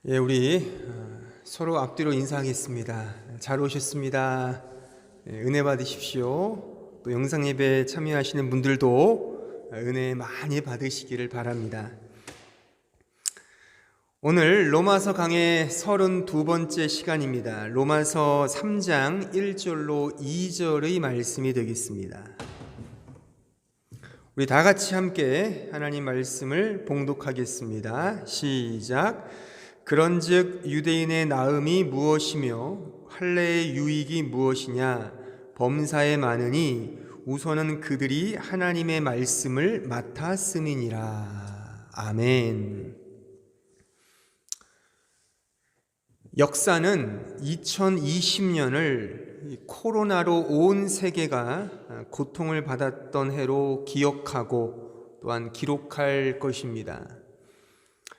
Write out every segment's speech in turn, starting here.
우리 서로 앞뒤로 인사하겠습니다. 잘 오셨습니다. 은혜 받으십시오. 또 영상 예배 참여하시는 분들도 은혜 많이 받으시기를 바랍니다. 오늘 로마서 강의 32번째 시간입니다. 로마서 3장 1절로 2절의 말씀이 되겠습니다. 우리 다 같이 함께 하나님 말씀을 봉독하겠습니다. 시작. 그런즉 유대인의 나음이 무엇이며 할례의 유익이 무엇이냐? 범사에 많으니 우선은 그들이 하나님의 말씀을 맡았음이니라. 아멘. 역사는 2020년을 코로나로 온 세계가 고통을 받았던 해로 기억하고 또한 기록할 것입니다.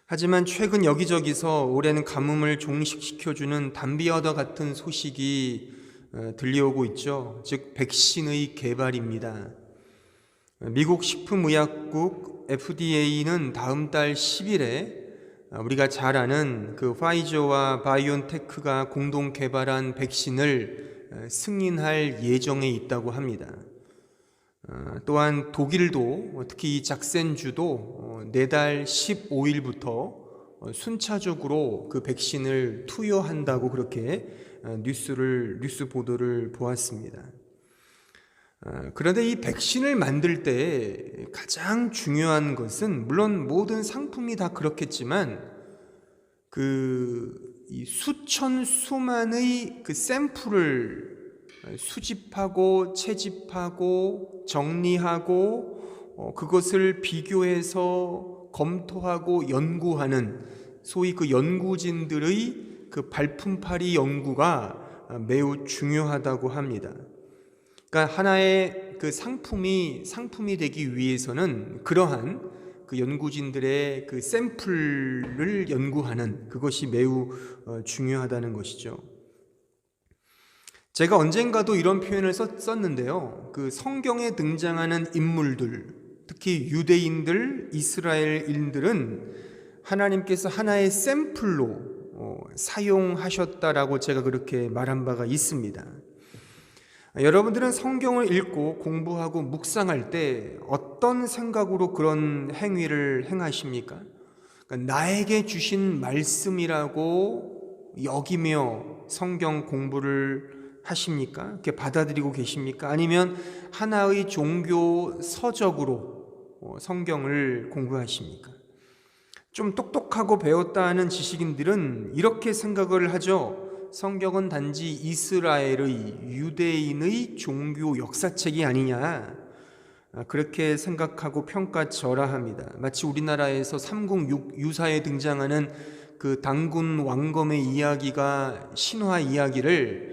하지만 최근 여기저기서 올해는 가뭄을 종식시켜주는 담비와도 같은 소식이 들려오고 있죠. 즉 백신의 개발입니다. 미국 식품의약국 FDA는 다음 달 10일에 우리가 잘 아는 그 파이저와 바이온테크가 공동 개발한 백신을 승인할 예정에 있다고 합니다. 또한 독일도 특히 이 작센주도 내달 15일부터 순차적으로 그 백신을 투여한다고 그렇게 뉴스 보도를 보았습니다. 그런데 이 백신을 만들 때 가장 중요한 것은 물론 모든 상품이 다 그렇겠지만 이 수천 수만의 그 샘플을 수집하고 채집하고 정리하고 그것을 비교해서 검토하고 연구하는 소위 그 연구진들의 그 발품팔이 연구가 매우 중요하다고 합니다. 그러니까 하나의 그 상품이 되기 위해서는 그러한 그 연구진들의 그 샘플을 연구하는 그것이 매우 중요하다는 것이죠. 제가 언젠가도 이런 표현을 썼는데요. 그 성경에 등장하는 인물들, 특히 유대인들, 이스라엘인들은 하나님께서 하나의 샘플로 사용하셨다라고 제가 그렇게 말한 바가 있습니다. 여러분들은 성경을 읽고 공부하고 묵상할 때 어떤 생각으로 그런 행위를 행하십니까? 그러니까 나에게 주신 말씀이라고 여기며 성경 공부를 하십니까? 이렇게 받아들이고 계십니까? 아니면 하나의 종교 서적으로 성경을 공부하십니까? 좀 똑똑하고 배웠다는 지식인들은 이렇게 생각을 하죠. 성경은 단지 이스라엘의 유대인의 종교 역사책이 아니냐, 그렇게 생각하고 평가절하합니다. 마치 우리나라에서 삼국육 유사에 등장하는 그 당군 왕검의 이야기가 신화 이야기를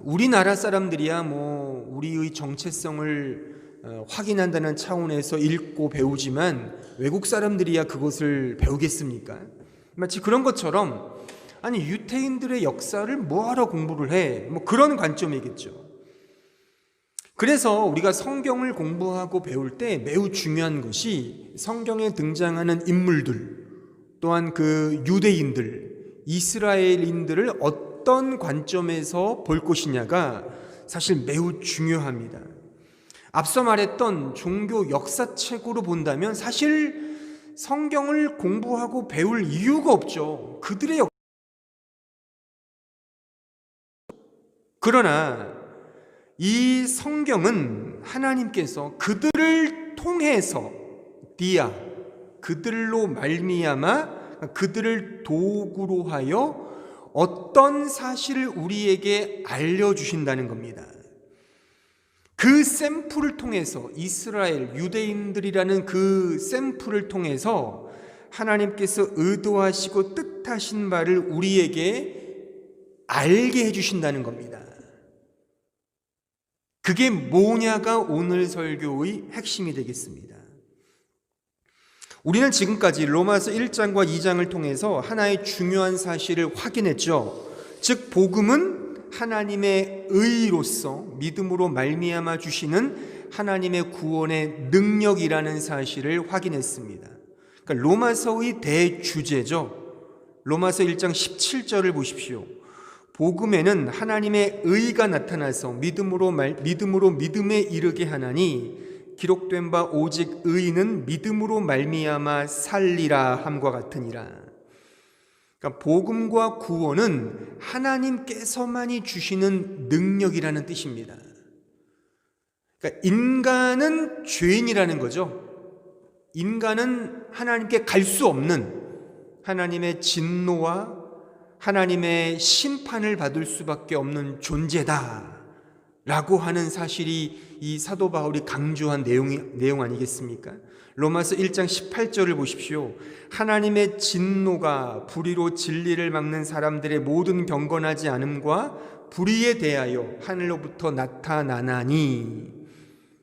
우리나라 사람들이야 우리의 정체성을 확인한다는 차원에서 읽고 배우지만 외국 사람들이야 그것을 배우겠습니까? 마치 그런 것처럼 아니 유대인들의 역사를 뭐하러 공부를 해? 그런 관점이겠죠. 그래서 우리가 성경을 공부하고 배울 때 매우 중요한 것이 성경에 등장하는 인물들 또한 그 유대인들, 이스라엘인들을 어떤 관점에서 볼 것이냐가 사실 매우 중요합니다. 앞서 말했던 종교 역사책으로 본다면 사실 성경을 공부하고 배울 이유가 없죠. 그들의 그러나 이 성경은 하나님께서 그들을 통해서 그들로 말미암아 그들을 도구로 하여 어떤 사실을 우리에게 알려주신다는 겁니다. 그 샘플을 통해서 이스라엘 유대인들이라는 그 샘플을 통해서 하나님께서 의도하시고 뜻하신 바를 우리에게 알게 해주신다는 겁니다. 그게 뭐냐가 오늘 설교의 핵심이 되겠습니다. 우리는 지금까지 로마서 1장과 2장을 통해서 하나의 중요한 사실을 확인했죠. 즉 복음은 하나님의 의로서 믿음으로 말미암아 주시는 하나님의 구원의 능력이라는 사실을 확인했습니다. 그러니까 로마서의 대주제죠. 로마서 1장 17절을 보십시오. 복음에는 하나님의 의가 나타나서 믿음으로 믿음에 이르게 하나니 기록된 바 오직 의인은 믿음으로 말미암아 살리라 함과 같으니라. 그러니까 복음과 구원은 하나님께서만이 주시는 능력이라는 뜻입니다. 그러니까 인간은 죄인이라는 거죠. 인간은 하나님께 갈 수 없는 하나님의 진노와 하나님의 심판을 받을 수밖에 없는 존재다라고 하는 사실이 이 사도 바울이 강조한 내용 아니겠습니까? 로마서 1장 18절을 보십시오. 하나님의 진노가 불의로 진리를 막는 사람들의 모든 경건하지 않음과 불의에 대하여 하늘로부터 나타나나니,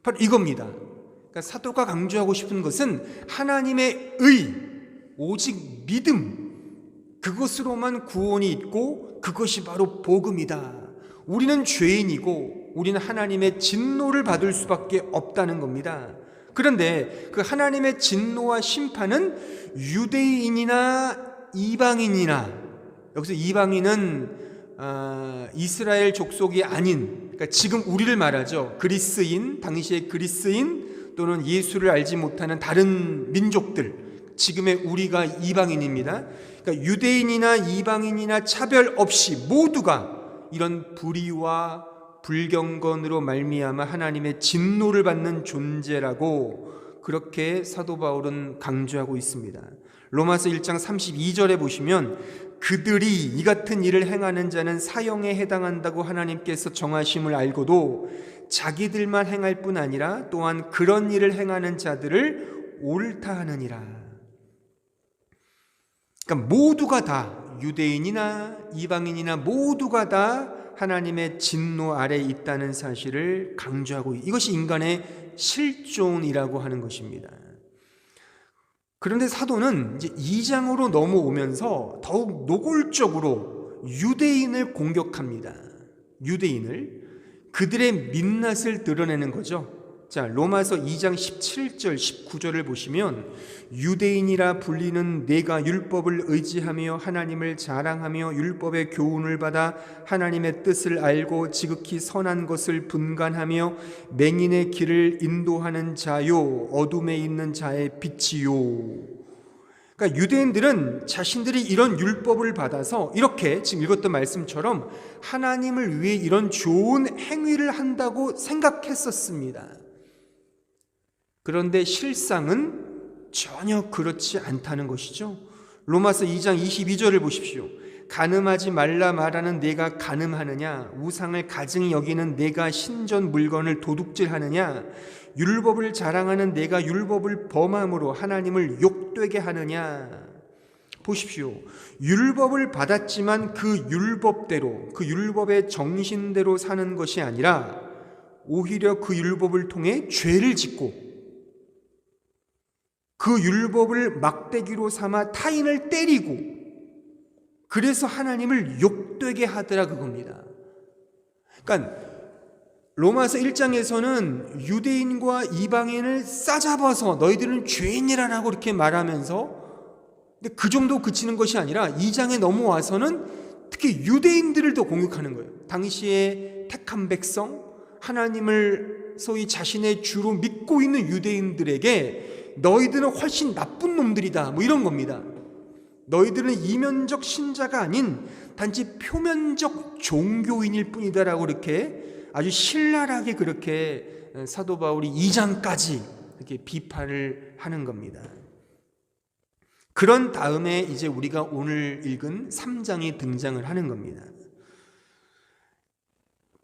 바로 이겁니다. 그러니까 사도가 강조하고 싶은 것은 하나님의 의, 오직 믿음, 그것으로만 구원이 있고 그것이 바로 복음이다. 우리는 죄인이고 우리는 하나님의 진노를 받을 수밖에 없다는 겁니다. 그런데 그 하나님의 진노와 심판은 유대인이나 이방인이나, 여기서 이방인은 이스라엘 족속이 아닌, 그러니까 지금 우리를 말하죠. 그리스인, 당시의 그리스인 또는 예수를 알지 못하는 다른 민족들, 지금의 우리가 이방인입니다. 그러니까 유대인이나 이방인이나 차별 없이 모두가 이런 불의와 불경건으로 말미암아 하나님의 진노를 받는 존재라고 그렇게 사도 바울은 강조하고 있습니다. 로마서 1장 32절에 보시면 그들이 이 같은 일을 행하는 자는 사형에 해당한다고 하나님께서 정하심을 알고도 자기들만 행할 뿐 아니라 또한 그런 일을 행하는 자들을 옳다 하느니라. 그러니까 모두가 다, 유대인이나 이방인이나 모두가 다 하나님의 진노 아래에 있다는 사실을 강조하고, 이것이 인간의 실존이라고 하는 것입니다. 그런데 사도는 이제 2장으로 넘어오면서 더욱 노골적으로 유대인을 공격합니다. 유대인을, 그들의 민낯을 드러내는 거죠. 자, 로마서 2장 17절 19절을 보시면 유대인이라 불리는 내가 율법을 의지하며 하나님을 자랑하며 율법의 교훈을 받아 하나님의 뜻을 알고 지극히 선한 것을 분간하며 맹인의 길을 인도하는 자요 어둠에 있는 자의 빛이요. 그러니까 유대인들은 자신들이 이런 율법을 받아서 이렇게 지금 읽었던 말씀처럼 하나님을 위해 이런 좋은 행위를 한다고 생각했었습니다. 그런데 실상은 전혀 그렇지 않다는 것이죠. 로마서 2장 22절을 보십시오. 간음하지 말라 말하는 내가 간음하느냐? 우상을 가증히 여기는 내가 신전 물건을 도둑질하느냐? 율법을 자랑하는 내가 율법을 범함으로 하나님을 욕되게 하느냐? 보십시오. 율법을 받았지만 그 율법대로, 그 율법의 정신대로 사는 것이 아니라 오히려 그 율법을 통해 죄를 짓고 그 율법을 막대기로 삼아 타인을 때리고 그래서 하나님을 욕되게 하더라, 그겁니다. 그러니까 로마서 1장에서는 유대인과 이방인을 싸잡아서 너희들은 죄인이라고 이렇게 말하면서, 근데 그 정도 그치는 것이 아니라 2장에 넘어와서는 특히 유대인들을 더 공격하는 거예요. 당시에 택한 백성, 하나님을 소위 자신의 주로 믿고 있는 유대인들에게 너희들은 훨씬 나쁜 놈들이다, 뭐 이런 겁니다. 너희들은 이면적 신자가 아닌 단지 표면적 종교인일 뿐이다라고 이렇게 아주 신랄하게 그렇게 사도 바울이 2장까지 이렇게 비판을 하는 겁니다. 그런 다음에 이제 우리가 오늘 읽은 3장이 등장을 하는 겁니다.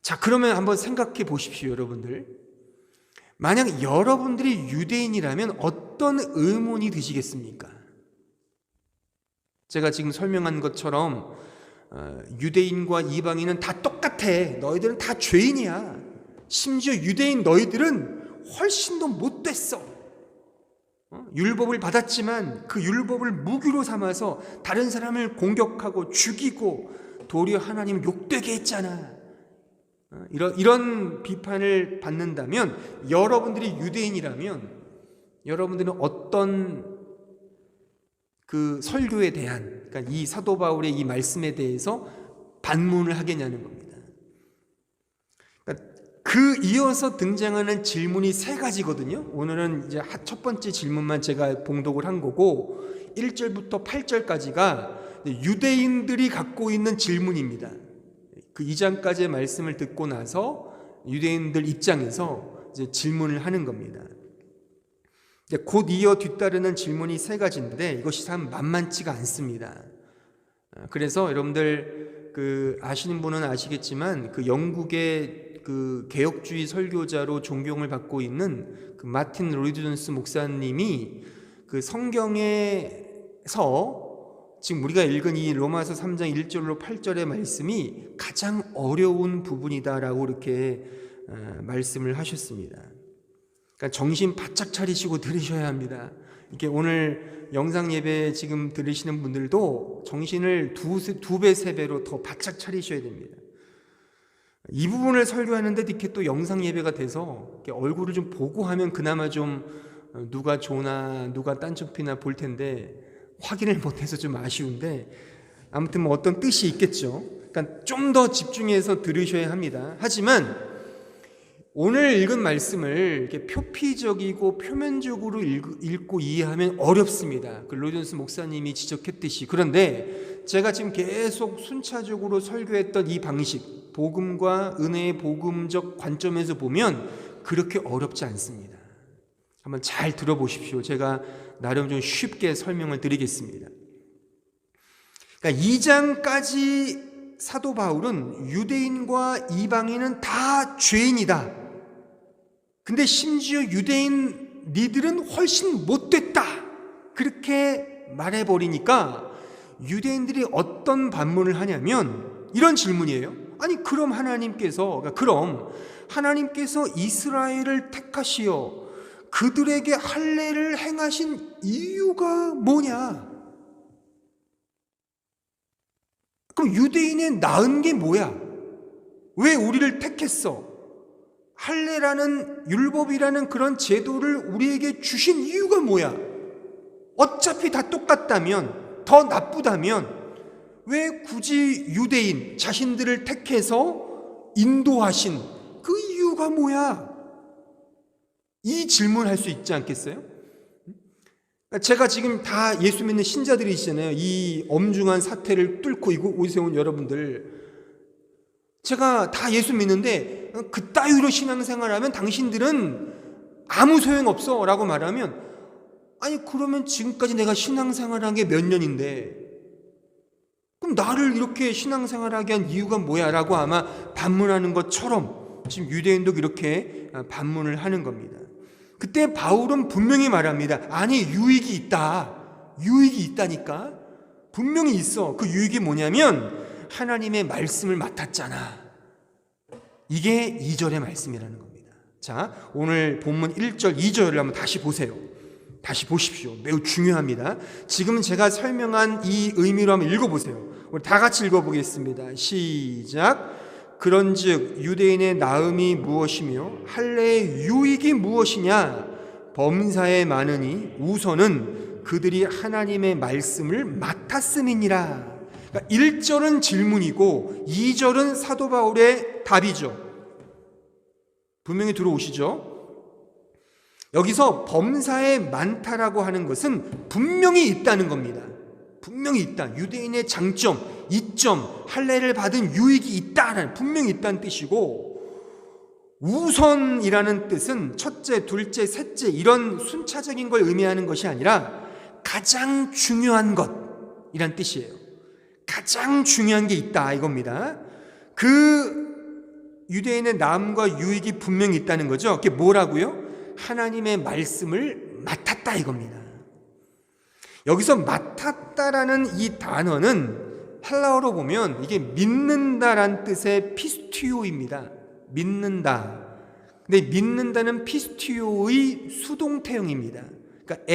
자, 그러면 한번 생각해 보십시오, 여러분들. 만약 여러분들이 유대인이라면 어떤 의문이 드시겠습니까? 제가 지금 설명한 것처럼 유대인과 이방인은 다 똑같아. 너희들은 다 죄인이야. 심지어 유대인 너희들은 훨씬 더 못됐어. 율법을 받았지만 그 율법을 무기로 삼아서 다른 사람을 공격하고 죽이고 도리어 하나님을 욕되게 했잖아. 이런 비판을 받는다면, 여러분들이 유대인이라면 여러분들은 어떤 그 설교에 대한, 그러니까 이 사도 바울의 이 말씀에 대해서 반문을 하겠냐는 겁니다. 그러니까 그 이어서 등장하는 질문이 세 가지거든요. 오늘은 이제 첫 번째 질문만 제가 봉독을 한 거고 1절부터 8절까지가 유대인들이 갖고 있는 질문입니다. 그 2장까지의 말씀을 듣고 나서 유대인들 입장에서 이제 질문을 하는 겁니다. 곧 이어 뒤따르는 질문이 세 가지인데 이것이 참 만만치가 않습니다. 그래서 여러분들 아시는 분은 아시겠지만 그 영국의 그 개혁주의 설교자로 존경을 받고 있는 그 마틴 로이드 존스 목사님이 그 성경에서 지금 우리가 읽은 이 로마서 3장 1절로 8절의 말씀이 가장 어려운 부분이다라고 이렇게 말씀을 하셨습니다. 그러니까 정신 바짝 차리시고 들으셔야 합니다. 이렇게 오늘 영상 예배 지금 들으시는 분들도 정신을 두 배, 세 배로 더 바짝 차리셔야 됩니다. 이 부분을 설교하는데 이렇게 또 영상 예배가 돼서 이렇게 얼굴을 좀 보고 하면 그나마 좀 누가 조나 누가 딴청피나 볼 텐데 확인을 못해서 좀 아쉬운데 아무튼 뭐 어떤 뜻이 있겠죠. 그러니까 좀 더 집중해서 들으셔야 합니다. 하지만 오늘 읽은 말씀을 이렇게 표피적이고 표면적으로 읽고 이해하면 어렵습니다. 그 로이드 목사님이 지적했듯이. 그런데 제가 지금 계속 순차적으로 설교했던 이 방식, 복음과 은혜의 복음적 관점에서 보면 그렇게 어렵지 않습니다. 한번 잘 들어보십시오. 제가 나름 좀 쉽게 설명을 드리겠습니다. 그러니까 2장까지 사도 바울은 유대인과 이방인은 다 죄인이다. 근데 심지어 유대인 니들은 훨씬 못됐다. 그렇게 말해버리니까 유대인들이 어떤 반문을 하냐면 이런 질문이에요. 아니 그럼 하나님께서 이스라엘을 택하시어 그들에게 할례를 행하신 이유가 뭐냐? 그럼 유대인의 나은 게 뭐야? 왜 우리를 택했어? 할례라는 율법이라는 그런 제도를 우리에게 주신 이유가 뭐야? 어차피 다 똑같다면, 더 나쁘다면 왜 굳이 유대인 자신들을 택해서 인도하신 그 이유가 뭐야? 이 질문할 수 있지 않겠어요? 제가 지금 다 예수 믿는 신자들이시잖아요. 이 엄중한 사태를 뚫고 이곳에 온 여러분들, 제가 다 예수 믿는데 그따위로 신앙생활하면 당신들은 아무 소용없어 라고 말하면, 아니 그러면 지금까지 내가 신앙생활한 게 몇 년인데 그럼 나를 이렇게 신앙생활하게 한 이유가 뭐야? 라고 아마 반문하는 것처럼 지금 유대인도 이렇게 반문을 하는 겁니다. 그때 바울은 분명히 말합니다. 아니 유익이 있다. 유익이 있다니까. 분명히 있어. 그 유익이 뭐냐면 하나님의 말씀을 맡았잖아. 이게 2절의 말씀이라는 겁니다. 자, 오늘 본문 1절, 2절을 한번 다시 보세요. 다시 보십시오. 매우 중요합니다. 지금 제가 설명한 이 의미로 한번 읽어보세요. 우리 다 같이 읽어보겠습니다. 시작. 그런즉 유대인의 나음이 무엇이며 할례의 유익이 무엇이냐? 범사에 많으니 우선은 그들이 하나님의 말씀을 맡았음이니라. 그러니까 1절은 질문이고 2절은 사도 바울의 답이죠. 분명히 들어오시죠? 여기서 범사에 많다라고 하는 것은 분명히 있다는 겁니다. 분명히 있다. 유대인의 장점, 이점, 할례를 받은 유익이 있다는, 분명히 있다는 뜻이고, 우선이라는 뜻은 첫째, 둘째, 셋째 이런 순차적인 걸 의미하는 것이 아니라 가장 중요한 것이란 뜻이에요. 가장 중요한 게 있다 이겁니다. 그 유대인의 나음과 유익이 분명히 있다는 거죠. 그게 뭐라고요? 하나님의 말씀을 맡았다 이겁니다. 여기서 맡았다라는 이 단어는 헬라어로 보면 이게 믿는다란 뜻의 피스티오입니다. 믿는다. 근데 믿는다는 피스티오의 수동태형입니다. 그러니까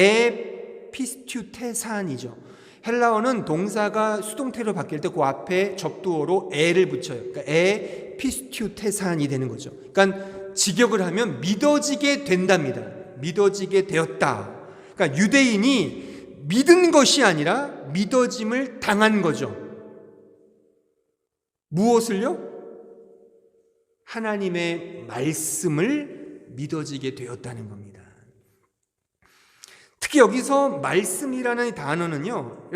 에피스튜테산이죠. 헬라어는 동사가 수동태로 바뀔 때 그 앞에 접두어로 에를 붙여요. 그러니까 에피스튜테산이 되는 거죠. 그러니까 직역을 하면 믿어지게 된답니다. 믿어지게 되었다. 그러니까 유대인이 믿은 것이 아니라 믿어짐을 당한 거죠. 무엇을요? 하나님의 말씀을 믿어지게 되었다는 겁니다. 특히 여기서 말씀이라는 단어는요,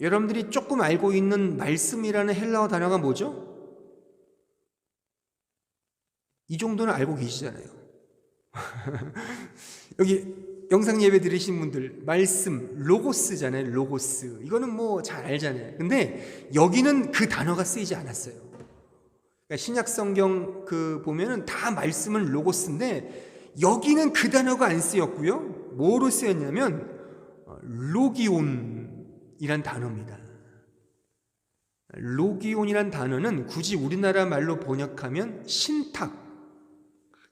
여러분들이 조금 알고 있는 말씀이라는 헬라어 단어가 뭐죠? 이 정도는 알고 계시잖아요. 여기 영상 예배 들으신 분들, 말씀, 로고스잖아요. 로고스. 이거는 뭐 잘 알잖아요. 근데 여기는 그 단어가 쓰이지 않았어요. 그러니까 신약 성경 보면은 다 말씀은 로고스인데 여기는 그 단어가 안 쓰였고요. 뭐로 쓰였냐면 로기온이란 단어입니다. 로기온이란 단어는 굳이 우리나라 말로 번역하면 신탁,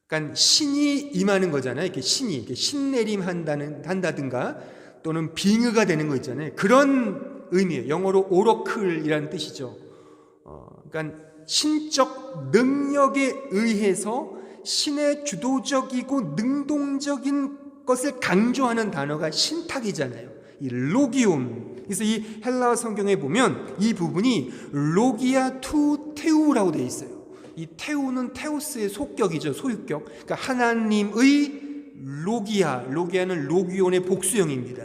그러니까 신이 임하는 거잖아요. 이렇게 신내림 한다든가 또는 빙의가 되는 거 있잖아요. 그런 의미예요. 영어로 오러클이라는 뜻이죠. 그러니까 신적 능력에 의해서 신의 주도적이고 능동적인 것을 강조하는 단어가 신탁이잖아요. 이 로기온. 그래서 이 헬라어 성경에 보면 이 부분이 로기아 투 테우라고 되어 있어요. 이 테우는 테오스의 속격이죠. 소유격. 그러니까 하나님의 로기아는 로기온의 복수형입니다.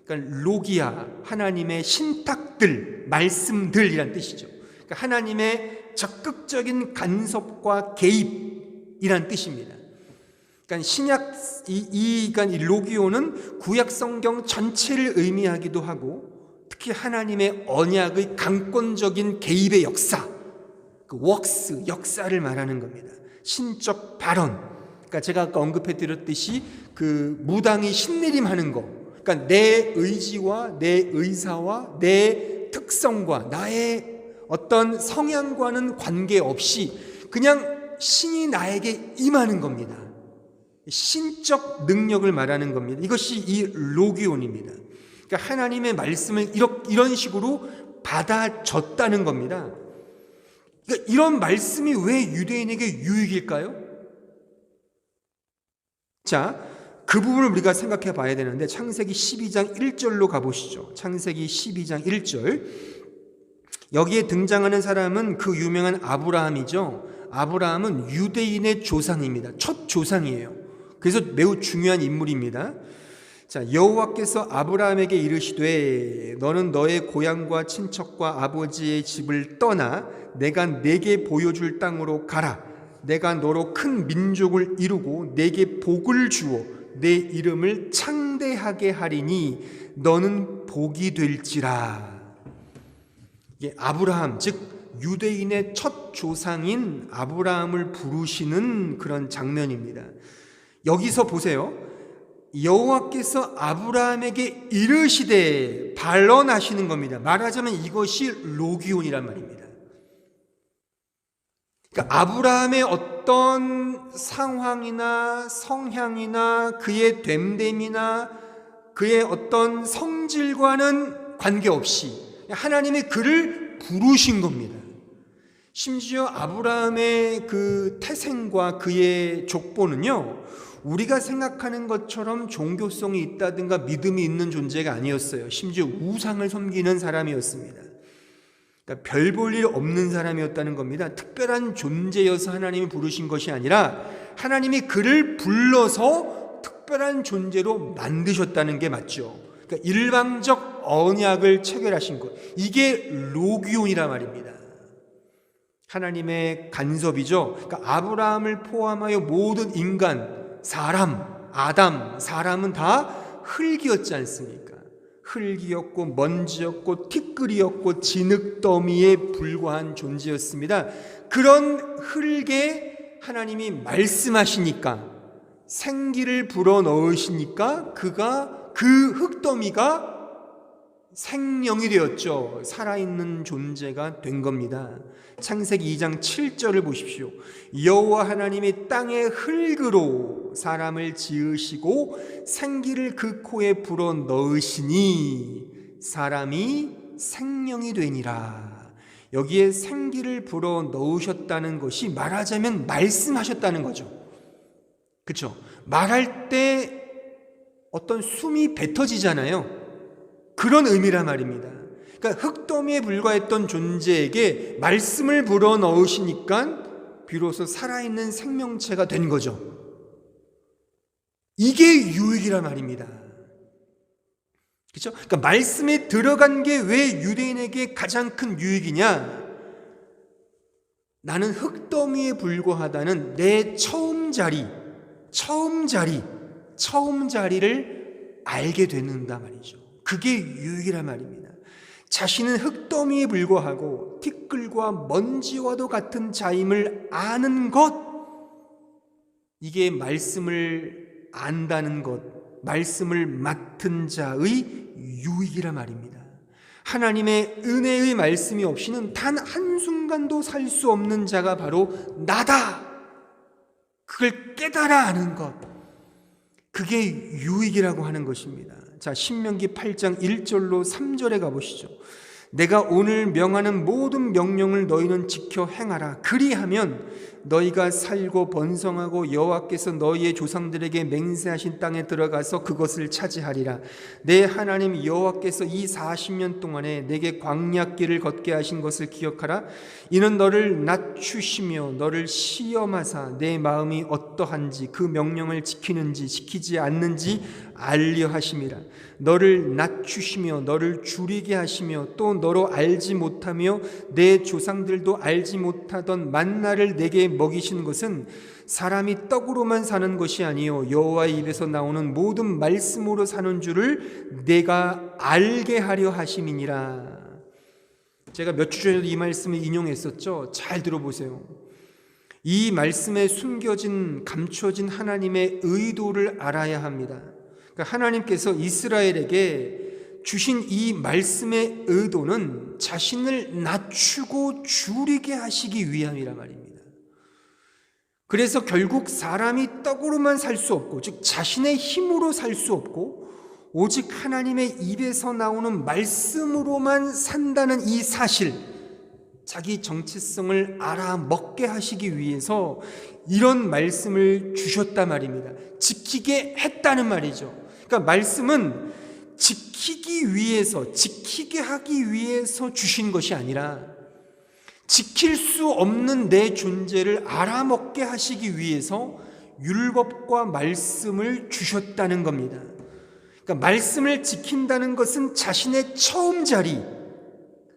그러니까 로기아, 하나님의 신탁들, 말씀들이란 뜻이죠. 그러니까 하나님의 적극적인 간섭과 개입이란 뜻입니다. 그러니까 그러니까 이 로기오는 구약 성경 전체를 의미하기도 하고 특히 하나님의 언약의 강권적인 개입의 역사, 그 웍스, 역사를 말하는 겁니다. 신적 발언. 그러니까 제가 아까 언급해 드렸듯이 그 무당이 신내림하는 거. 그러니까 내 의지와 내 의사와 내 특성과 나의 어떤 성향과는 관계없이 그냥 신이 나에게 임하는 겁니다. 신적 능력을 말하는 겁니다. 이것이 이 로기온입니다. 그러니까 하나님의 말씀을 이런 식으로 받아줬다는 겁니다. 그러니까 이런 말씀이 왜 유대인에게 유익일까요? 자, 그 부분을 우리가 생각해 봐야 되는데 창세기 12장 1절로 가보시죠. 창세기 12장 1절. 여기에 등장하는 사람은 그 유명한 아브라함이죠. 아브라함은 유대인의 조상입니다. 첫 조상이에요. 그래서 매우 중요한 인물입니다. 자, 여호와께서 아브라함에게 이르시되 너는 너의 고향과 친척과 아버지의 집을 떠나 내가 네게 보여줄 땅으로 가라. 내가 너로 큰 민족을 이루고 네게 복을 주어 내 이름을 창대하게 하리니 너는 복이 될지라. 아브라함, 즉 유대인의 첫 조상인 아브라함을 부르시는 그런 장면입니다. 여기서 보세요. 여호와께서 아브라함에게 이르시되 반론하시는 겁니다. 말하자면 이것이 로기온이란 말입니다. 그러니까 아브라함의 어떤 상황이나 성향이나 그의 됨됨이나 그의 어떤 성질과는 관계없이 하나님이 그를 부르신 겁니다. 심지어 아브라함의 그 태생과 그의 족보는요, 우리가 생각하는 것처럼 종교성이 있다든가 믿음이 있는 존재가 아니었어요. 심지어 우상을 섬기는 사람이었습니다. 그러니까 별 볼 일 없는 사람이었다는 겁니다. 특별한 존재여서 하나님이 부르신 것이 아니라 하나님이 그를 불러서 특별한 존재로 만드셨다는 게 맞죠. 그러니까 일방적 언약을 체결하신 것. 이게 로기온이란 말입니다. 하나님의 간섭이죠. 그러니까 아브라함을 포함하여 모든 인간, 사람, 아담, 사람은 다 흙이었지 않습니까? 흙이었고 먼지였고 티끌이었고 진흙더미에 불과한 존재였습니다. 그런 흙에 하나님이 말씀하시니까 생기를 불어넣으시니까 그 흙더미가 생명이 되었죠. 살아있는 존재가 된 겁니다. 창세기 2장 7절을 보십시오. 여호와 하나님이 땅의 흙으로 사람을 지으시고 생기를 그 코에 불어넣으시니 사람이 생명이 되니라. 여기에 생기를 불어넣으셨다는 것이 말하자면 말씀하셨다는 거죠. 그렇죠? 말할 때 어떤 숨이 뱉어지잖아요. 그런 의미란 말입니다. 그러니까 흙더미에 불과했던 존재에게 말씀을 불어넣으시니까 비로소 살아있는 생명체가 된 거죠. 이게 유익이란 말입니다. 그렇죠? 그러니까 말씀에 들어간 게 왜 유대인에게 가장 큰 유익이냐? 나는 흙더미에 불과하다는 내 처음 자리를 알게 되는다 말이죠. 그게 유익이란 말입니다. 자신은 흙더미에 불과하고 티끌과 먼지와도 같은 자임을 아는 것, 이게 말씀을 안다는 것, 말씀을 맡은 자의 유익이란 말입니다. 하나님의 은혜의 말씀이 없이는 단 한순간도 살 수 없는 자가 바로 나다. 그걸 깨달아 아는 것, 그게 유익이라고 하는 것입니다. 자, 신명기 8장 1절로 3절에 가보시죠. 내가 오늘 명하는 모든 명령을 너희는 지켜 행하라. 그리하면 너희가 살고 번성하고 여호와께서 너희의 조상들에게 맹세하신 땅에 들어가서 그것을 차지하리라. 내 하나님 여호와께서 이 40년 동안에 내게 광야길을 걷게 하신 것을 기억하라. 이는 너를 낮추시며 너를 시험하사 내 마음이 어떠한지 그 명령을 지키는지 지키지 않는지 알려 하심이라. 너를 낮추시며 너를 줄이게 하시며 또 너로 알지 못하며 내 조상들도 알지 못하던 만나를 내게 먹이신 것은 사람이 떡으로만 사는 것이 아니요 여호와의 입에서 나오는 모든 말씀으로 사는 줄을 내가 알게 하려 하심이니라. 제가 몇 주 전에도 이 말씀을 인용했었죠. 잘 들어보세요. 이 말씀에 숨겨진 감춰진 하나님의 의도를 알아야 합니다. 그러니까 하나님께서 이스라엘에게 주신 이 말씀의 의도는 자신을 낮추고 줄이게 하시기 위함이라 말입니다. 그래서 결국 사람이 떡으로만 살 수 없고, 즉 자신의 힘으로 살 수 없고 오직 하나님의 입에서 나오는 말씀으로만 산다는 이 사실, 자기 정체성을 알아먹게 하시기 위해서 이런 말씀을 주셨단 말입니다. 지키게 했다는 말이죠. 그러니까 말씀은 지키기 위해서, 지키게 하기 위해서 주신 것이 아니라 지킬 수 없는 내 존재를 알아먹게 하시기 위해서 율법과 말씀을 주셨다는 겁니다. 그러니까 말씀을 지킨다는 것은 자신의 처음 자리,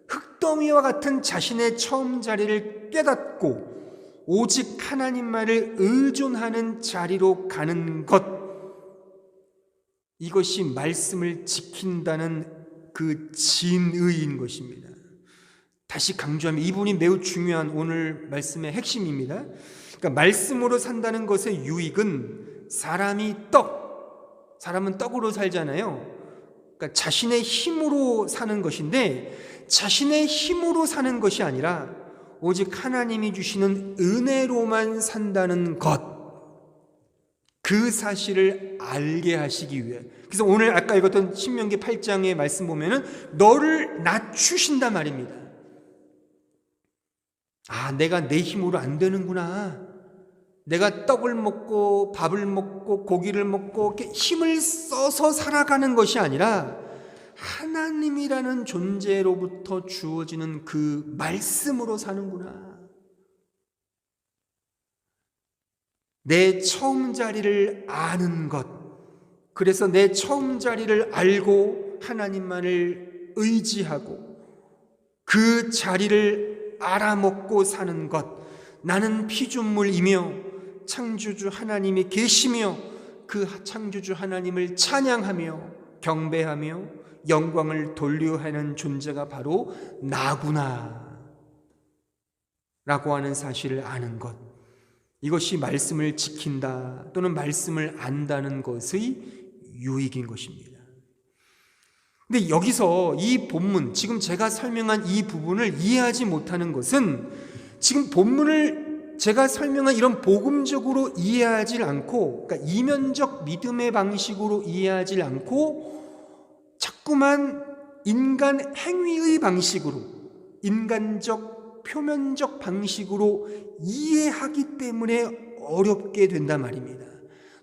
흙더미와 같은 자신의 처음 자리를 깨닫고 오직 하나님만을 의존하는 자리로 가는 것, 이것이 말씀을 지킨다는 그 진의인 것입니다. 다시 강조하면 이분이 매우 중요한 오늘 말씀의 핵심입니다. 그러니까 말씀으로 산다는 것의 유익은 사람은 떡으로 살잖아요. 그러니까 자신의 힘으로 사는 것인데, 자신의 힘으로 사는 것이 아니라 오직 하나님이 주시는 은혜로만 산다는 것, 그 사실을 알게 하시기 위해. 그래서 오늘 아까 읽었던 신명기 8장의 말씀 보면은 너를 낮추신단 말입니다. 아, 내가 내 힘으로 안 되는구나. 내가 떡을 먹고 밥을 먹고 고기를 먹고 이렇게 힘을 써서 살아가는 것이 아니라 하나님이라는 존재로부터 주어지는 그 말씀으로 사는구나. 내 처음 자리를 아는 것, 그래서 내 처음 자리를 알고 하나님만을 의지하고 그 자리를 알아먹고 사는 것, 나는 피조물이며 창조주 하나님이 계시며 그 창조주 하나님을 찬양하며 경배하며 영광을 돌려야 하는 존재가 바로 나구나 라고 하는 사실을 아는 것, 이것이 말씀을 지킨다 또는 말씀을 안다는 것의 유익인 것입니다. 근데 여기서 이 본문, 지금 제가 설명한 이 부분을 이해하지 못하는 것은 지금 본문을 제가 설명한 이런 복음적으로 이해하지 않고, 그러니까 이면적 믿음의 방식으로 이해하지 않고 자꾸만 인간 행위의 방식으로, 인간적 표면적 방식으로 이해하기 때문에 어렵게 된단 말입니다.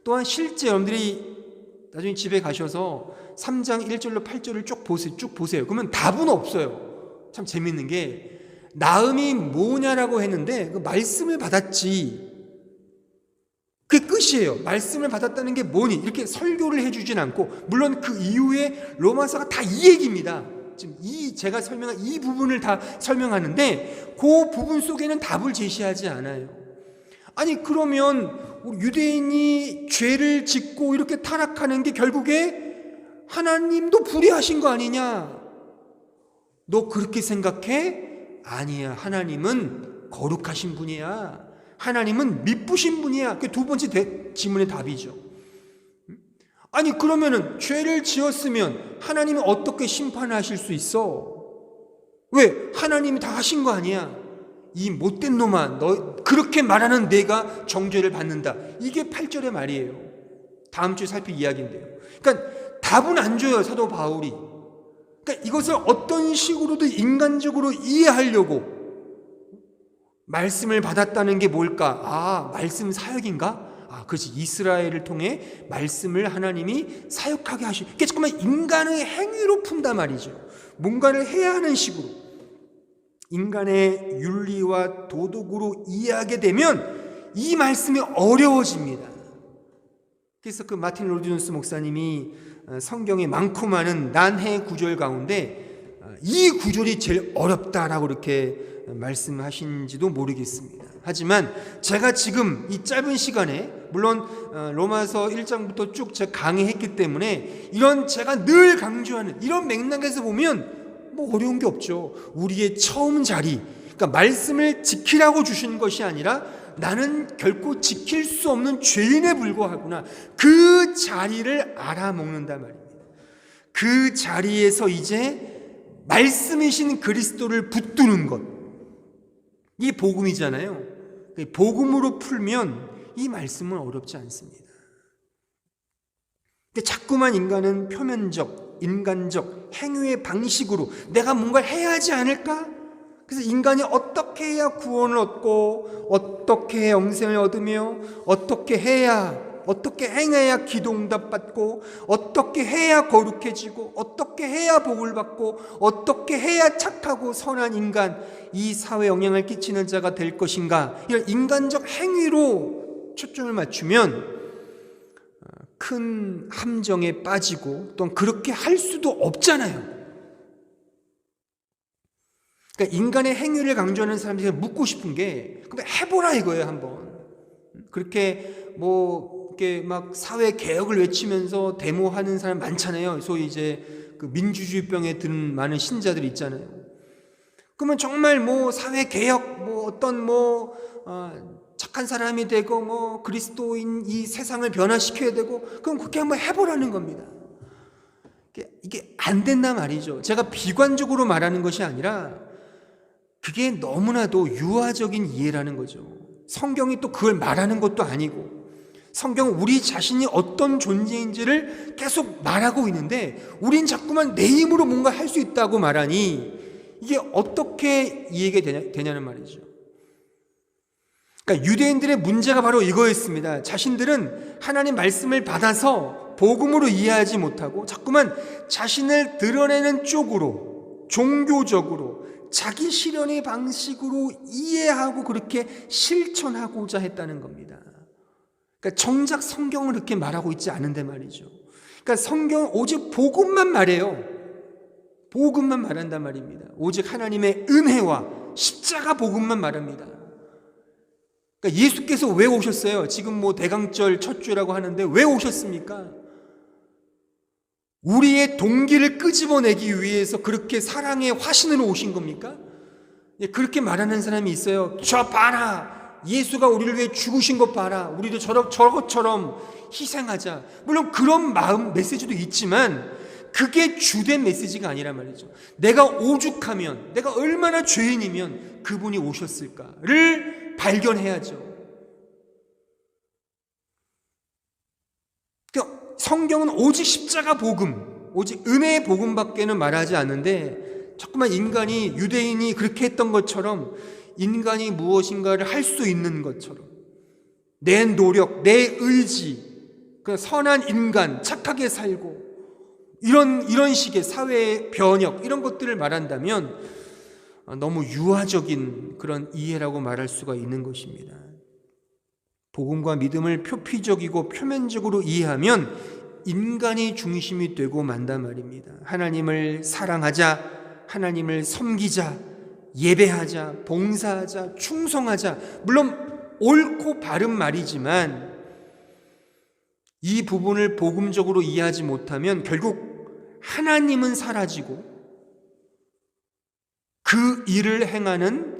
또한 실제 여러분들이 나중에 집에 가셔서 3장 1절로 8절을 쭉 보세요. 그러면 답은 없어요. 참 재밌는 게 나음이 뭐냐라고 했는데 그 말씀을 받았지. 그게 끝이에요. 말씀을 받았다는 게 뭐니? 이렇게 설교를 해주진 않고, 물론 그 이후에 로마서가 다 이 얘기입니다. 지금 제가 설명한 이 부분을 다 설명하는데 그 부분 속에는 답을 제시하지 않아요. 아니 그러면 유대인이 죄를 짓고 이렇게 타락하는 게 결국에 하나님도 불의하신 거 아니냐? 너 그렇게 생각해? 아니야. 하나님은 거룩하신 분이야. 하나님은 미쁘신 분이야. 그게 두 번째 질문의 답이죠. 아니 그러면은 죄를 지었으면 하나님은 어떻게 심판하실 수 있어? 왜? 하나님이 다 하신 거 아니야? 이 못된 놈아, 너 그렇게 말하는 내가 정죄를 받는다. 이게 8절의 말이에요. 다음 주에 살필 이야기인데요. 그러니까 답은 안 줘요, 사도 바울이. 그러니까 이것을 어떤 식으로도 인간적으로 이해하려고, 말씀을 받았다는 게 뭘까? 아, 말씀 사역인가? 아, 그렇지. 이스라엘을 통해 말씀을 하나님이 사역하게 하시고, 그게 정말 인간의 행위로 푼단 말이죠. 뭔가를 해야 하는 식으로. 인간의 윤리와 도덕으로 이해하게 되면 이 말씀이 어려워집니다. 그래서 그 마틴 로디존스 목사님이 성경에 많고 많은 난해 구절 가운데 이 구절이 제일 어렵다라고 이렇게 말씀하신지도 모르겠습니다. 하지만 제가 지금 이 짧은 시간에, 물론 로마서 1장부터 쭉 제가 강의했기 때문에 이런 제가 늘 강조하는 이런 맥락에서 보면 뭐 어려운 게 없죠. 우리의 처음 자리, 그러니까 말씀을 지키라고 주신 것이 아니라 나는 결코 지킬 수 없는 죄인에 불과하구나. 그 자리를 알아먹는단 말입니다. 그 자리에서 이제 말씀이신 그리스도를 붙드는 것, 이 복음이잖아요. 복음으로 풀면 이 말씀은 어렵지 않습니다. 근데 자꾸만 인간은 표면적, 인간적 행위의 방식으로 내가 뭔가를 해야 하지 않을까? 그래서 인간이 어떻게 해야 구원을 얻고, 어떻게 해야 영생을 얻으며, 어떻게 행해야 기도응답 받고, 어떻게 해야 거룩해지고, 어떻게 해야 복을 받고, 어떻게 해야 착하고 선한 인간, 이 사회에 영향을 끼치는 자가 될 것인가, 이런 인간적 행위로 초점을 맞추면 큰 함정에 빠지고, 또한 그렇게 할 수도 없잖아요. 그러니까 인간의 행위를 강조하는 사람들이 묻고 싶은 게, 그럼 해보라 이거예요. 한번 그렇게 이렇게 막 사회 개혁을 외치면서 데모하는 사람 많잖아요. 소위 이제 그 민주주의병에 든 많은 신자들 있잖아요. 그러면 정말 사회 개혁, 어떤 착한 사람이 되고 그리스도인 이 세상을 변화시켜야 되고, 그럼 그렇게 한번 해보라는 겁니다. 이게 안 된단 말이죠. 제가 비관적으로 말하는 것이 아니라 그게 너무나도 유아적인 이해라는 거죠. 성경이 또 그걸 말하는 것도 아니고, 성경은 우리 자신이 어떤 존재인지를 계속 말하고 있는데 우린 자꾸만 내 힘으로 뭔가 할 수 있다고 말하니 이게 어떻게 이해가 되냐는 말이죠. 그러니까 유대인들의 문제가 바로 이거였습니다. 자신들은 하나님 말씀을 받아서 복음으로 이해하지 못하고 자꾸만 자신을 드러내는 쪽으로, 종교적으로, 자기 실현의 방식으로 이해하고 그렇게 실천하고자 했다는 겁니다. 그러니까 정작 성경은 그렇게 말하고 있지 않은데 말이죠. 그러니까 성경은 오직 복음만 말해요. 복음만 말한단 말입니다. 오직 하나님의 은혜와 십자가 복음만 말합니다. 그러니까 예수께서 왜 오셨어요? 지금 대강절 첫 주라고 하는데 왜 오셨습니까? 우리의 동기를 끄집어내기 위해서 그렇게 사랑의 화신으로 오신 겁니까? 그렇게 말하는 사람이 있어요. 저 봐라, 예수가 우리를 위해 죽으신 것 봐라, 우리도 저것처럼 희생하자. 물론 그런 마음 메시지도 있지만 그게 주된 메시지가 아니란 말이죠. 내가 오죽하면, 내가 얼마나 죄인이면 그분이 오셨을까를 발견해야죠. 성경은 오직 십자가 복음, 오직 은혜의 복음밖에는 말하지 않는데 자꾸만 유대인이 그렇게 했던 것처럼 인간이 무엇인가를 할 수 있는 것처럼 내 노력, 내 의지, 그 선한 인간, 착하게 살고 이런 식의 사회의 변혁 이런 것들을 말한다면 너무 유아적인 그런 이해라고 말할 수가 있는 것입니다. 복음과 믿음을 표피적이고 표면적으로 이해하면 인간이 중심이 되고 만단 말입니다. 하나님을 사랑하자, 하나님을 섬기자, 예배하자, 봉사하자, 충성하자. 물론 옳고 바른 말이지만 이 부분을 복음적으로 이해하지 못하면 결국 하나님은 사라지고 그 일을 행하는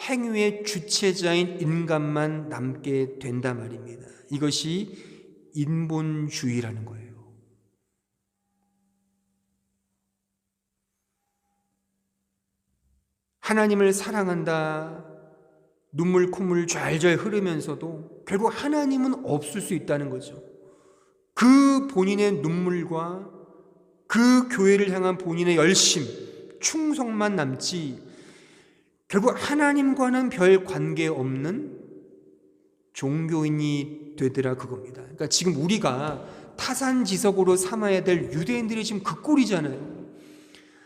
행위의 주체자인 인간만 남게 된단 말입니다. 이것이 인본주의라는 거예요. 하나님을 사랑한다, 눈물 콧물 좔좔 흐르면서도 결국 하나님은 없을 수 있다는 거죠. 그 본인의 눈물과 그 교회를 향한 본인의 열심, 충성만 남지 결국 하나님과는 별 관계없는 종교인이 되더라 그겁니다. 그러니까 지금 우리가 타산지석으로 삼아야 될 유대인들이 지금 그 꼴이잖아요.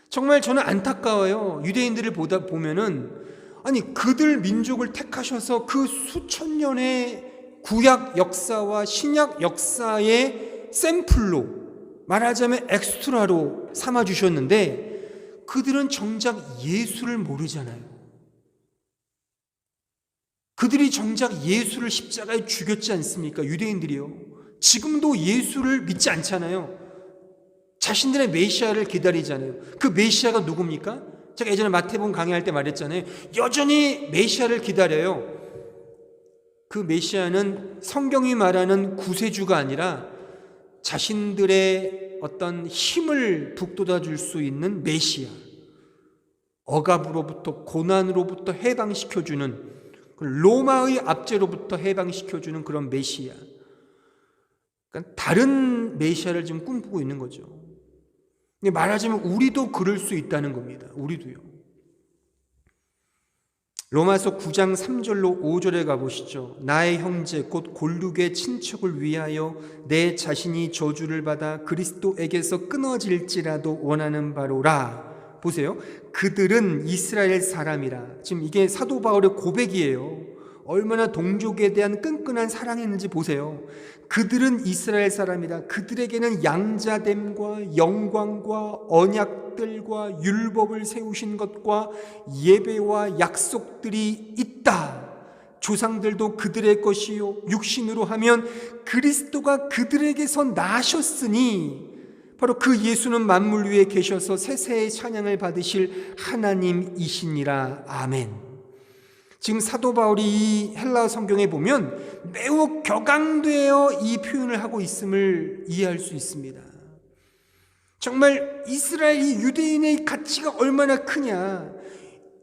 정말 저는 안타까워요. 유대인들을 보면은 아니 그들 민족을 택하셔서 그 수천 년의 구약 역사와 신약 역사의 샘플로 말하자면 엑스트라로 삼아주셨는데 그들은 정작 예수를 모르잖아요. 그들이 정작 예수를 십자가에 죽였지 않습니까? 유대인들이요. 지금도 예수를 믿지 않잖아요. 자신들의 메시아를 기다리잖아요. 그 메시아가 누굽니까? 제가 예전에 마태복음 강의할 때 말했잖아요. 여전히 메시아를 기다려요. 그 메시아는 성경이 말하는 구세주가 아니라 자신들의 어떤 힘을 북돋아 줄 수 있는 메시아, 억압으로부터 고난으로부터 해방시켜주는 로마의 압제로부터 해방시켜주는 그런 메시아. 그러니까 다른 메시아를 지금 꿈꾸고 있는 거죠. 말하자면 우리도 그럴 수 있다는 겁니다. 우리도요. 로마서 9장 3절로 5절에 가보시죠. 나의 형제 곧 골육의 친척을 위하여 내 자신이 저주를 받아 그리스도에게서 끊어질지라도 원하는 바로라. 보세요. 그들은 이스라엘 사람이라. 지금 이게 사도 바울의 고백이에요. 얼마나 동족에 대한 끈끈한 사랑했는지 보세요. 그들은 이스라엘 사람이라. 그들에게는 양자됨과 영광과 언약들과 율법을 세우신 것과 예배와 약속들이 있다. 조상들도 그들의 것이요 육신으로 하면 그리스도가 그들에게서 나셨으니 바로 그 예수는 만물 위에 계셔서 세세의 찬양을 받으실 하나님이시니라. 아멘. 지금 사도 바울이 이 헬라어 성경에 보면 매우 격앙되어 이 표현을 하고 있음을 이해할 수 있습니다. 정말 이스라엘 이 유대인의 가치가 얼마나 크냐.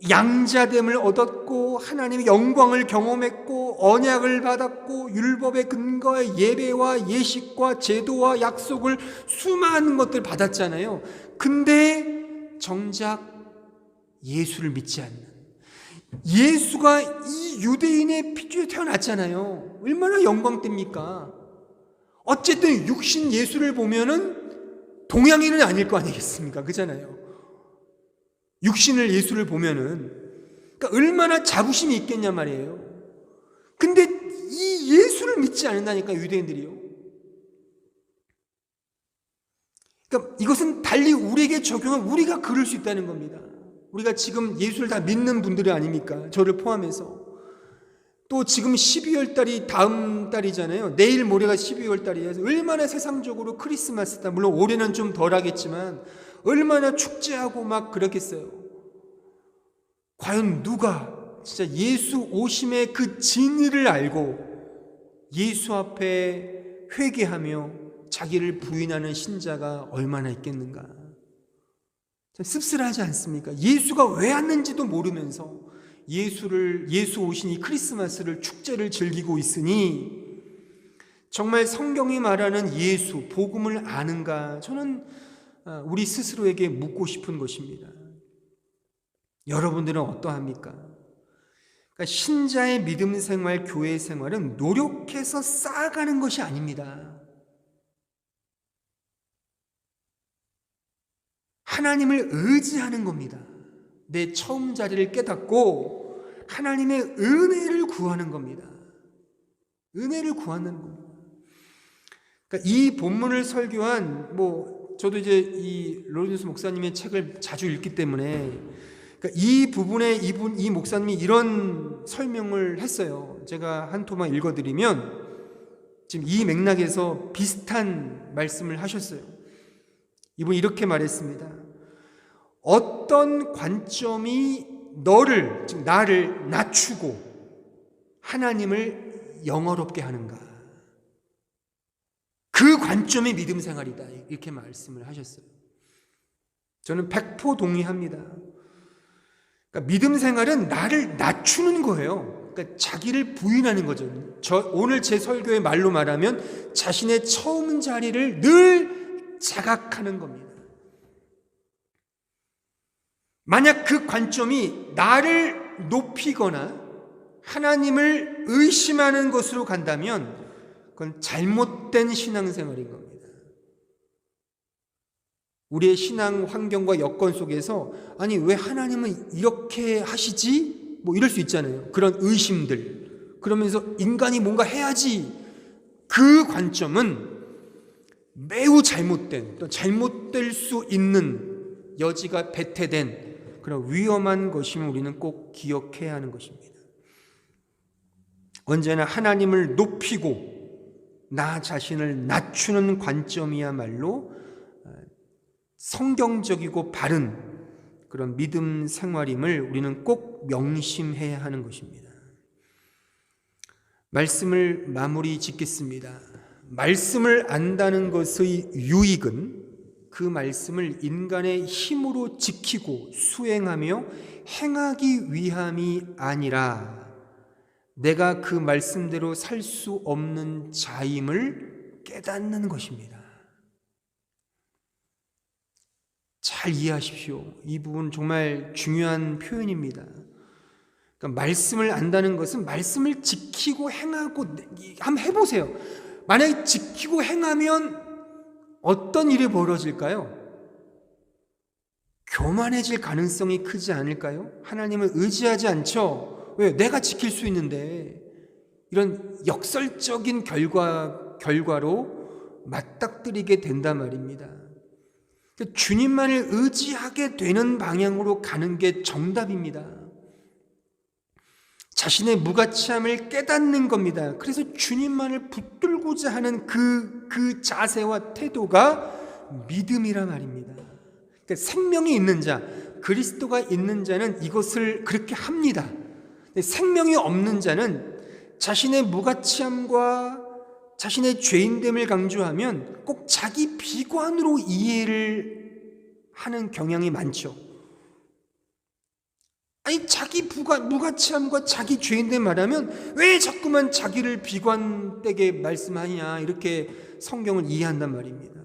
양자됨을 얻었고 하나님의 영광을 경험했고 언약을 받았고 율법의 근거에 예배와 예식과 제도와 약속을 수많은 것들 받았잖아요. 근데 정작 예수를 믿지 않는, 예수가 이 유대인의 피줄에 태어났잖아요. 얼마나 영광됩니까? 어쨌든 육신 예수를 보면은 동양인은 아닐 거 아니겠습니까? 그잖아요. 육신을 예수를 보면은 그러니까 얼마나 자부심이 있겠냐 말이에요. 근데 이 예수를 믿지 않는다니까 유대인들이요. 그러니까 이것은 달리 우리에게 적용한 우리가 그럴 수 있다는 겁니다. 우리가 지금 예수를 다 믿는 분들이 아닙니까? 저를 포함해서. 또 지금 12월 달이 다음 달이잖아요. 내일 모레가 12월 달이에요. 얼마나 세상적으로 크리스마스다. 물론 올해는 좀 덜 하겠지만 얼마나 축제하고 막 그렇겠어요. 과연 누가 진짜 예수 오심의 그 진리를 알고 예수 앞에 회개하며 자기를 부인하는 신자가 얼마나 있겠는가. 참 씁쓸하지 않습니까? 예수가 왜 왔는지도 모르면서 예수 오신 이 크리스마스를 축제를 즐기고 있으니 정말 성경이 말하는 예수, 복음을 아는가? 저는 우리 스스로에게 묻고 싶은 것입니다. 여러분들은 어떠합니까? 그러니까 신자의 믿음 생활, 교회 생활은 노력해서 쌓아가는 것이 아닙니다. 하나님을 의지하는 겁니다. 내 처음 자리를 깨닫고 하나님의 은혜를 구하는 겁니다. 은혜를 구하는 겁니다. 그러니까 이 본문을 설교한 저도 이제 이 로렌스 목사님의 책을 자주 읽기 때문에 그러니까 이 부분에 이 목사님이 이런 설명을 했어요. 제가 한 토막 읽어드리면 지금 이 맥락에서 비슷한 말씀을 하셨어요. 이분이 이렇게 말했습니다. 어떤 관점이 즉 나를 낮추고 하나님을 영어롭게 하는가? 그 관점이 믿음 생활이다. 이렇게 말씀을 하셨어요. 저는 100% 동의합니다. 그러니까 믿음 생활은 나를 낮추는 거예요. 그러니까 자기를 부인하는 거죠. 오늘 제 설교의 말로 말하면 자신의 처음 자리를 늘 자각하는 겁니다. 만약 그 관점이 나를 높이거나 하나님을 의심하는 것으로 간다면 그건 잘못된 신앙생활인 겁니다. 우리의 신앙 환경과 여건 속에서 아니 왜 하나님은 이렇게 하시지? 이럴 수 있잖아요. 그런 의심들. 그러면서 인간이 뭔가 해야지. 그 관점은 매우 잘못된 또 잘못될 수 있는 여지가 배태된 그런 위험한 것임을 우리는 꼭 기억해야 하는 것입니다. 언제나 하나님을 높이고 나 자신을 낮추는 관점이야말로 성경적이고 바른 그런 믿음 생활임을 우리는 꼭 명심해야 하는 것입니다. 말씀을 마무리 짓겠습니다. 말씀을 안다는 것의 유익은 그 말씀을 인간의 힘으로 지키고 수행하며 행하기 위함이 아니라 내가 그 말씀대로 살 수 없는 자임을 깨닫는 것입니다. 잘 이해하십시오. 이 부분 정말 중요한 표현입니다. 그러니까 말씀을 안다는 것은 말씀을 지키고 행하고 한번 해보세요. 만약에 지키고 행하면 어떤 일이 벌어질까요? 교만해질 가능성이 크지 않을까요? 하나님을 의지하지 않죠. 왜? 내가 지킬 수 있는데 이런 역설적인 결과로 맞닥뜨리게 된단 말입니다. 주님만을 의지하게 되는 방향으로 가는 게 정답입니다. 자신의 무가치함을 깨닫는 겁니다. 그래서 주님만을 붙들고자 하는 그 자세와 태도가 믿음이란 말입니다. 그러니까 생명이 있는 자, 그리스도가 있는 자는 이것을 그렇게 합니다. 생명이 없는 자는 자신의 무가치함과 자신의 죄인됨을 강조하면 꼭 자기 비관으로 이해를 하는 경향이 많죠. 아니 자기 무가치함과 자기 죄인됨 말하면 왜 자꾸만 자기를 비관되게 말씀하냐 이렇게 성경을 이해한단 말입니다.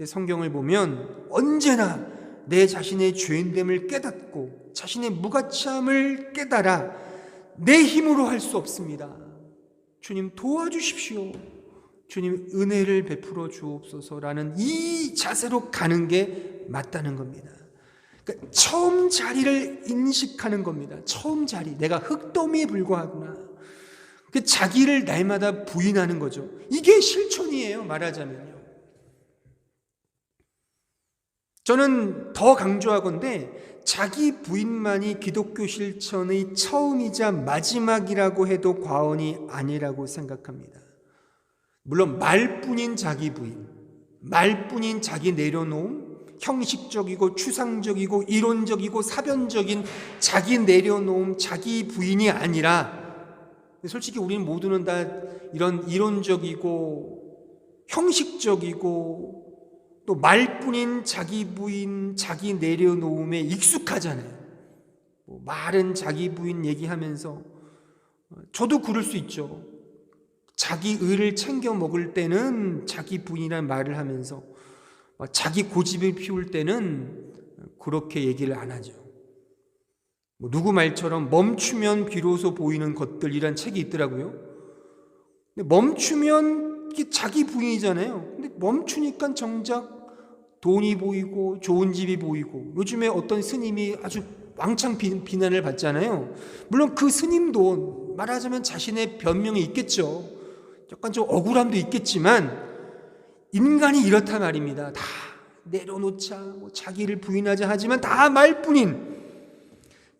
성경을 보면 언제나 내 자신의 죄인됨을 깨닫고 자신의 무가치함을 깨달아 내 힘으로 할 수 없습니다. 주님 도와주십시오. 주님 은혜를 베풀어 주옵소서라는 이 자세로 가는 게 맞다는 겁니다. 그러니까 처음 자리를 인식하는 겁니다. 처음 자리, 내가 흙더미에 불과하구나. 그 자기를 날마다 부인하는 거죠. 이게 실천이에요, 말하자면요. 저는 더 강조하건대 자기 부인만이 기독교 실천의 처음이자 마지막이라고 해도 과언이 아니라고 생각합니다. 물론 말뿐인 자기 부인, 말뿐인 자기 내려놓음, 형식적이고 추상적이고 이론적이고 사변적인 자기 내려놓음, 자기 부인이 아니라 솔직히 우리는 모두는 다 이런 이론적이고 형식적이고 또 말뿐인 자기 부인, 자기 내려놓음에 익숙하잖아요. 말은 자기 부인 얘기하면서 저도 그럴 수 있죠. 자기 의를 챙겨 먹을 때는 자기 부인이라는 말을 하면서 자기 고집을 피울 때는 그렇게 얘기를 안 하죠. 누구 말처럼 멈추면 비로소 보이는 것들이란 책이 있더라고요. 근데 멈추면 이게 자기 부인이잖아요. 근데 멈추니까 정작 돈이 보이고 좋은 집이 보이고, 요즘에 어떤 스님이 아주 왕창 비난을 받잖아요. 물론 그 스님도 말하자면 자신의 변명이 있겠죠. 약간 좀 억울함도 있겠지만 인간이 이렇다 말입니다. 다 내려놓자, 뭐 자기를 부인하자 하지만 다 말뿐인.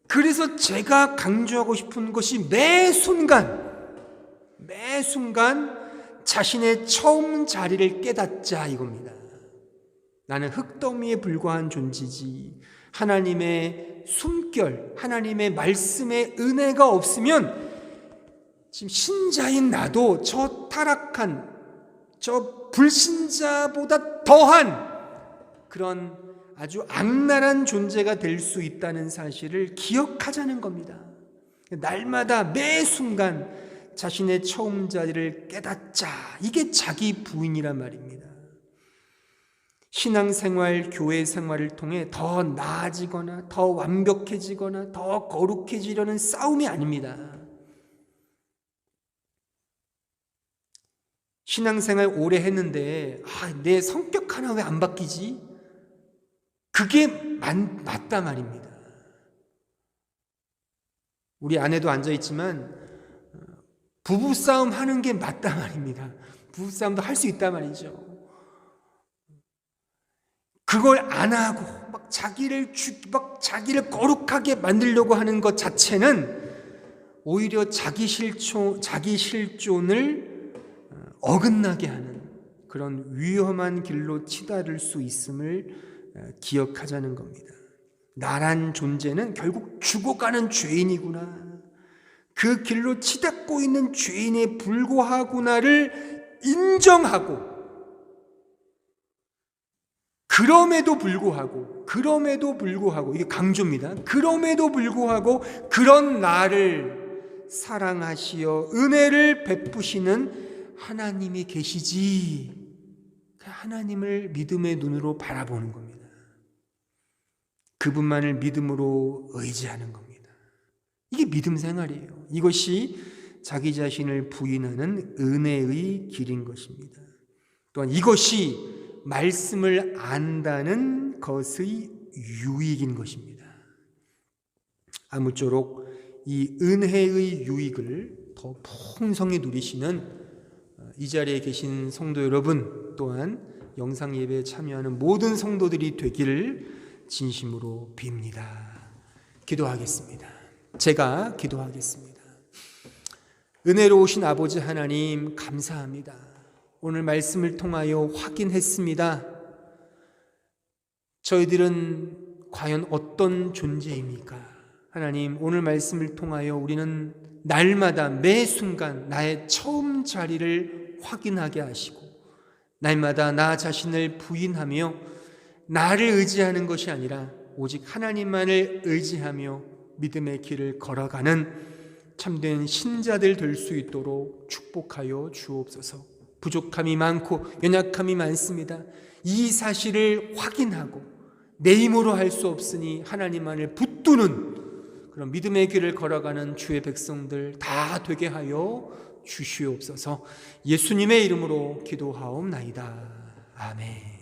그래서 제가 강조하고 싶은 것이 매 순간 자신의 처음 자리를 깨닫자 이겁니다. 나는 흙더미에 불과한 존재지. 하나님의 숨결, 하나님의 말씀의 은혜가 없으면 지금 신자인 나도 저 타락한, 저 불신자보다 더한 그런 아주 악랄한 존재가 될 수 있다는 사실을 기억하자는 겁니다. 날마다 매 순간 자신의 처음 자리를 깨닫자. 이게 자기 부인이란 말입니다. 신앙생활, 교회 생활을 통해 더 나아지거나 더 완벽해지거나 더 거룩해지려는 싸움이 아닙니다. 신앙생활 오래 했는데 내 성격 하나 왜 안 바뀌지? 그게 맞다 말입니다. 우리 아내도 앉아있지만 부부싸움 하는 게 맞다 말입니다. 부부싸움도 할 수 있단 말이죠. 그걸 안 하고 막 자기를 거룩하게 만들려고 하는 것 자체는 오히려 자기 실존을 어긋나게 하는 그런 위험한 길로 치달을 수 있음을 기억하자는 겁니다. 나란 존재는 결국 죽어가는 죄인이구나, 그 길로 치닫고 있는 죄인에 불과하구나를 인정하고, 그럼에도 불구하고 이게 강조입니다. 그럼에도 불구하고 그런 나를 사랑하시어 은혜를 베푸시는 하나님이 계시지. 하나님을 믿음의 눈으로 바라보는 겁니다. 그분만을 믿음으로 의지하는 겁니다. 이게 믿음 생활이에요. 이것이 자기 자신을 부인하는 은혜의 길인 것입니다. 또한 이것이 말씀을 안다는 것의 유익인 것입니다. 아무쪼록 이 은혜의 유익을 더 풍성히 누리시는 이 자리에 계신 성도 여러분, 또한 영상 예배에 참여하는 모든 성도들이 되기를 진심으로 빕니다. 기도하겠습니다. 제가 기도하겠습니다. 은혜로우신 아버지 하나님, 감사합니다. 오늘 말씀을 통하여 확인했습니다. 저희들은 과연 어떤 존재입니까? 하나님, 오늘 말씀을 통하여 우리는 날마다 매 순간 나의 처음 자리를 확인하게 하시고, 날마다 나 자신을 부인하며 나를 의지하는 것이 아니라 오직 하나님만을 의지하며 믿음의 길을 걸어가는 참된 신자들 될 수 있도록 축복하여 주옵소서. 부족함이 많고 연약함이 많습니다. 이 사실을 확인하고 내 힘으로 할 수 없으니 하나님만을 붙드는 그런 믿음의 길을 걸어가는 주의 백성들 다 되게 하여 주시옵소서. 예수님의 이름으로 기도하옵나이다. 아멘.